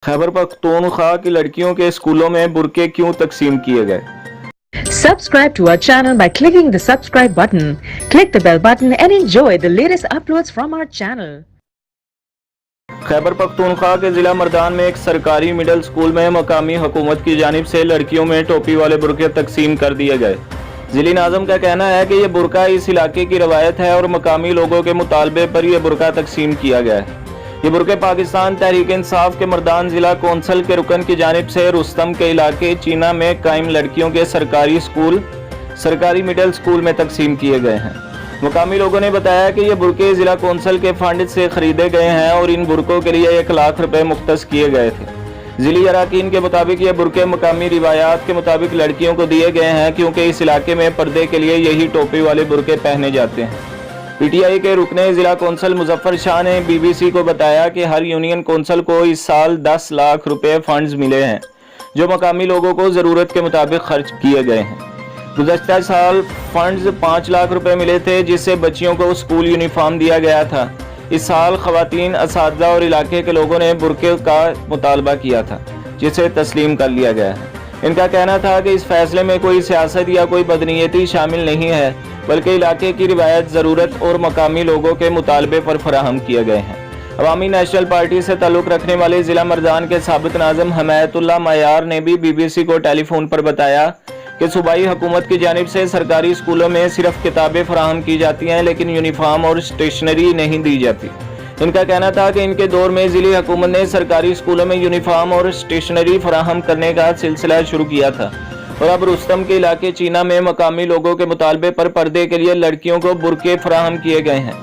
खैबर पख्तूनख्वा की लड़कियों के स्कूलों में बुरके क्यों तकसीम किए गए? Subscribe to our channel by clicking the subscribe button. Click the bell button and enjoy the latest uploads from our channel. Khyber Pakhtunkhwa के ज़िला मर्दान में एक सरकारी मिडिल स्कूल में मकामी हुकूमत की जानिब से लड़कियों में टोपी वाले बुरके तकसीम कर दिए गए। ज़िली नाज़म का कहना है कि यह बुरका इस इलाके की रवायत है और मकामी लोगों के मुतालबे पर यह बुरका तकसीम किया गया है। ये बुरके पाकिस्तान तहरीक इंसाफ के मर्दान ज़िला कौंसल के रुकन की जानिब से रुस्तम के इलाके चीना में कायम लड़कियों के सरकारी मिडिल स्कूल में तकसीम किए गए हैं। मुकामी लोगों ने बताया कि ये बुरके ज़िला कौंसल के फंड से खरीदे गए हैं और इन बुरकों के लिए 1 लाख रुपए मुख्तस किए गए थे। ज़िली अराकीन के मुताबिक ये बुरके मकामी रिवायात के मुताबिक लड़कियों को दिए गए हैं क्योंकि इस इलाके में पर्दे के लिए यही टोपी वाले बुरके पहने जाते हैं। पीटीआई के रुकने ज़िला कौंसल मुजफ्फर शाह ने BBC को बताया कि हर यूनियन कौंसल को इस साल 10 लाख रुपए फंड्स मिले हैं जो मकामी लोगों को ज़रूरत के मुताबिक खर्च किए गए हैं। गुज़श्ता साल फंड्स 5 लाख रुपए मिले थे जिससे बच्चियों को स्कूल यूनिफॉर्म दिया गया था। इस साल ख़वातीन, असातिज़ा और इलाके के लोगों ने बुरके का मुतालबा किया था जिसे तस्लीम कर लिया गया है। इनका कहना था कि इस फैसले में कोई सियासत या कोई बदनीयती शामिल नहीं है बल्कि इलाके की रिवायत, ज़रूरत और मकामी लोगों के मुतालबे पर फराहम किए गए हैं। अवामी नेशनल पार्टी से ताल्लुक़ रखने वाले ज़िला मर्दान के साबिक़ नाज़िम हमायतुल्लाह मायार ने भी BBC को टेलीफोन पर बताया कि सूबाई हुकूमत की जानिब से सरकारी स्कूलों में सिर्फ किताबें फराहम की जाती हैं लेकिन यूनिफॉर्म और स्टेशनरी नहीं दी जाती। इनका कहना था कि इनके दौर में ज़िली हुकूमत ने सरकारी स्कूलों में यूनिफॉर्म और स्टेशनरी फराहम करने का सिलसिला शुरू किया था और अब रुस्तम के इलाके चीना में मकामी लोगों के मुतालबे पर पर्दे के लिए लड़कियों को बुरके फराहम किए गए हैं।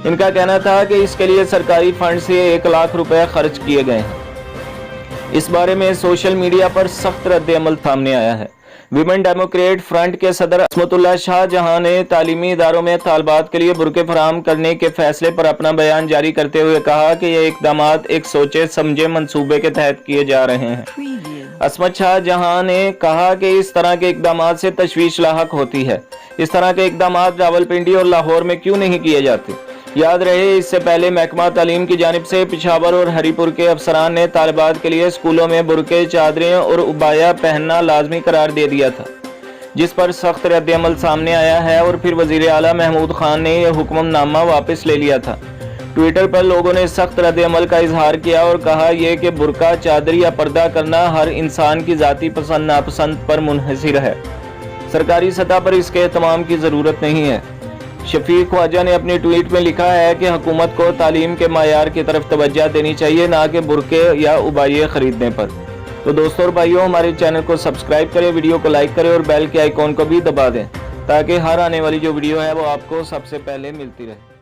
इनका कहना था कि इसके लिए सरकारी फंड से 1 लाख रुपए खर्च किए गए हैं। इस बारे में सोशल मीडिया पर सख्त रद्द-ए-अमल सामने आया है। विमेन डेमोक्रेट फ्रंट के सदर असमतुल्लाह शाहजहां ने तालीमी इदारों में तालबात के लिए बुरके फराहम करने के फैसले पर अपना बयान जारी करते हुए कहा कि ये इकदाम एक सोचे समझे मंसूबे के तहत किए जा रहे हैं। असमत शाहजहां ने कहा कि इस तरह के इकदाम से तशवीश लाहक होती है। इस तरह के इकदाम रावलपिंडी और लाहौर में क्यों नहीं किए जाते? याद रहे, इससे पहले महकमा तालीम की जानिब से पिशावर और हरीपुर के अफसरान ने तालिबात के लिए स्कूलों में बुरके, चादरें और उबाया पहनना लाजमी करार दे दिया था, जिस पर सख्त रद्द-ए-अमल सामने आया है और फिर वज़ीर आला महमूद खान ने यह हुक्मनामा वापस ले लिया था। ट्विटर पर लोगों ने सख्त रद्द-ए-अमल का इजहार किया और कहा यह कि बुरका, चादर या पर्दा करना हर इंसान की ज़ाती पसंद नापसंद पर मुनहसिर है। सरकारी सतह पर इसके एहतमाम की ज़रूरत नहीं है। शफीक ख्वाजा ने अपनी ट्वीट में लिखा है कि हुकूमत को तालीम के मायार की तरफ तवज्जो देनी चाहिए, ना कि बुरके या उबाइये खरीदने पर। तो दोस्तों और भाइयों, हमारे चैनल को सब्सक्राइब करें, वीडियो को लाइक करें और बेल के आइकॉन को भी दबा दें ताकि हर आने वाली जो वीडियो है वो आपको सबसे पहले मिलती रहे।